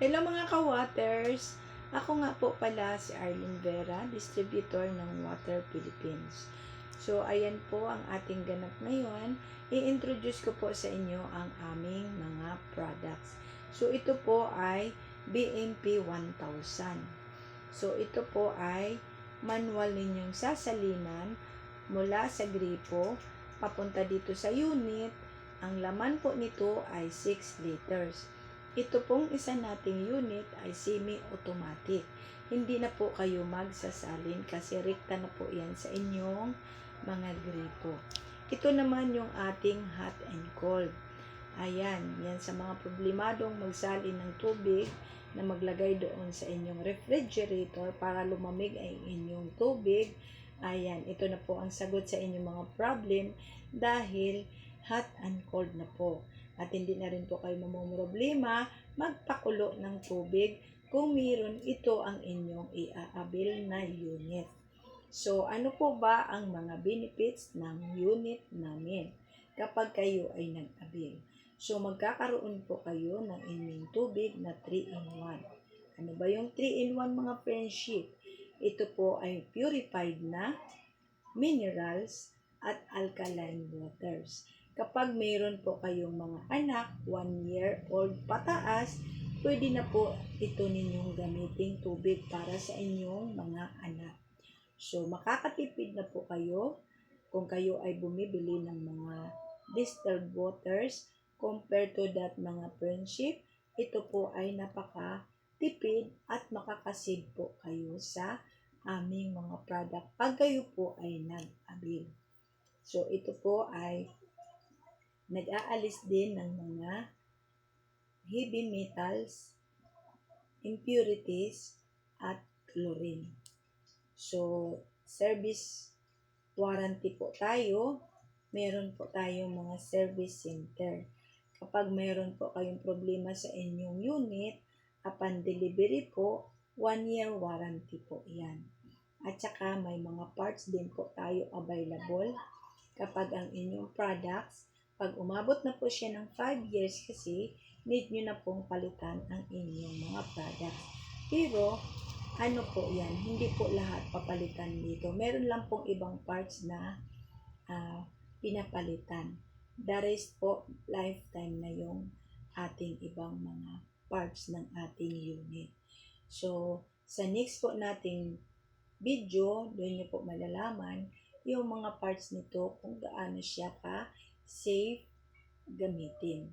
Hello mga ka-waters! Ako nga po pala si Arlene Vera, distributor ng Water Philippines. So, ayan po ang ating ganap ngayon. I-introduce ko po sa inyo ang aming mga products. So, ito po ay BMP 1000. So, ito po ay manual ninyong sasalinan mula sa gripo papunta dito sa unit. Ang laman po nito ay 6 liters. Ito pong isa nating unit ay semi-automatic. Hindi na po kayo magsasalin kasi rekta na po yan sa inyong mga gripo. Ito naman yung ating hot and cold. Ayan, yan sa mga problemadong magsalin ng tubig na maglagay doon sa inyong refrigerator para lumamig ay inyong tubig. Ayan, ito na po ang sagot sa inyong mga problem dahil hot and cold na po. At hindi na rin po kayo mamumroblema magpakulo ng tubig kung mayroon ito ang inyong i-avail na unit. So, ano po ba ang mga benefits ng unit namin kapag kayo ay nag-avail? So, magkakaroon po kayo ng inyong tubig na 3-in-1. Ano ba yung 3-in-1 mga friendship? Ito po ay purified na minerals at alkaline waters. Kapag mayroon po kayong mga anak, 1 year old pataas, pwede na po ito ninyong gamiting tubig para sa inyong mga anak. So, makakatipid na po kayo kung kayo ay bumibili ng mga distilled waters compared to that mga friendship. Ito po ay napakatipid at makakasave po kayo sa aming mga product pag kayo po ay nag-avail. So, ito po ay nag-aalis din ng mga heavy metals, impurities, at chlorine. So, service warranty po tayo. Meron po tayong mga service center. Kapag meron po kayong problema sa inyong unit, upon delivery po, 1 year warranty po yan. At saka may mga parts din po tayo available kapag ang inyong products, pag umabot na po siya ng 5 years kasi, need nyo na pong palitan ang inyong mga products. Pero, ano po yan, hindi po lahat papalitan dito. Meron lang pong ibang parts na pinapalitan. The rest po, lifetime na yung ating ibang mga parts ng ating unit. So, sa next po nating video, doon nyo po malalaman yung mga parts nito kung gaano siya ka-safe gamitin.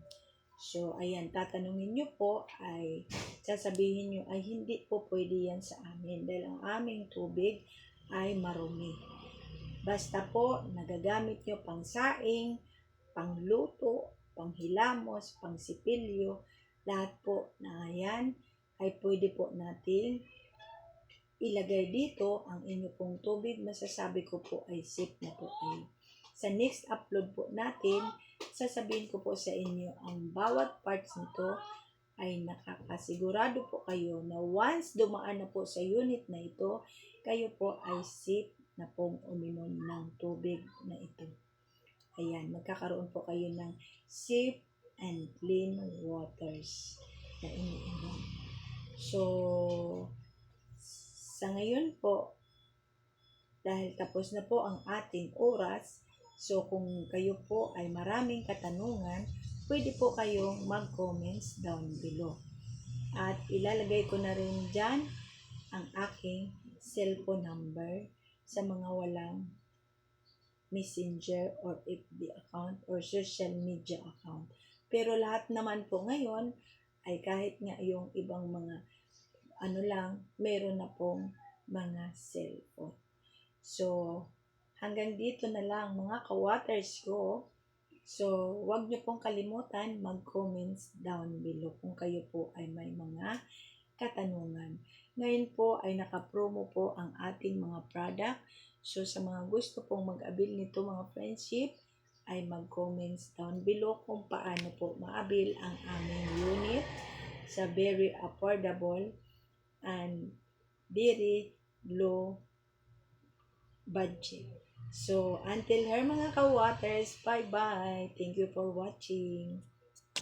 So, ayan, tatanungin nyo po ay sasabihin nyo ay hindi po pwede yan sa amin dahil ang aming tubig ay marumi. Basta po, nagagamit nyo pang saing, pang luto, pang hilamos, pang sipilyo, lahat po na yan ay pwede po natin ilagay dito ang inyo pong tubig. Masasabi ko po ay safe na po kayo. Sa next upload po natin, sasabihin ko po sa inyo ang bawat parts nito ay nakakasigurado po kayo na once dumaan na po sa unit na ito, kayo po ay safe na pong uminom ng tubig na ito. Ayan, magkakaroon po kayo ng safe and clean waters na iniinom. So, sa ngayon po, dahil tapos na po ang ating oras, so kung kayo po ay maraming katanungan, pwede po kayong mag-comments down below. At ilalagay ko na rin dyan ang aking cellphone number sa mga walang messenger or FB account or social media account. Pero lahat naman po ngayon ay kahit nga yung ibang mga meron na pong mga cellphone. So, hanggang dito na lang mga ka-waters ko. So, wag nyo pong kalimutan mag-comments down below kung kayo po ay may mga katanungan. Ngayon po ay naka-promo po ang ating mga product. So, sa mga gusto pong mag-avail nito mga friendship, ay mag-comments down below kung paano po ma-avail ang aming unit sa very affordable and very low budget. So, until here mga ka-waters, bye-bye. Thank you for watching.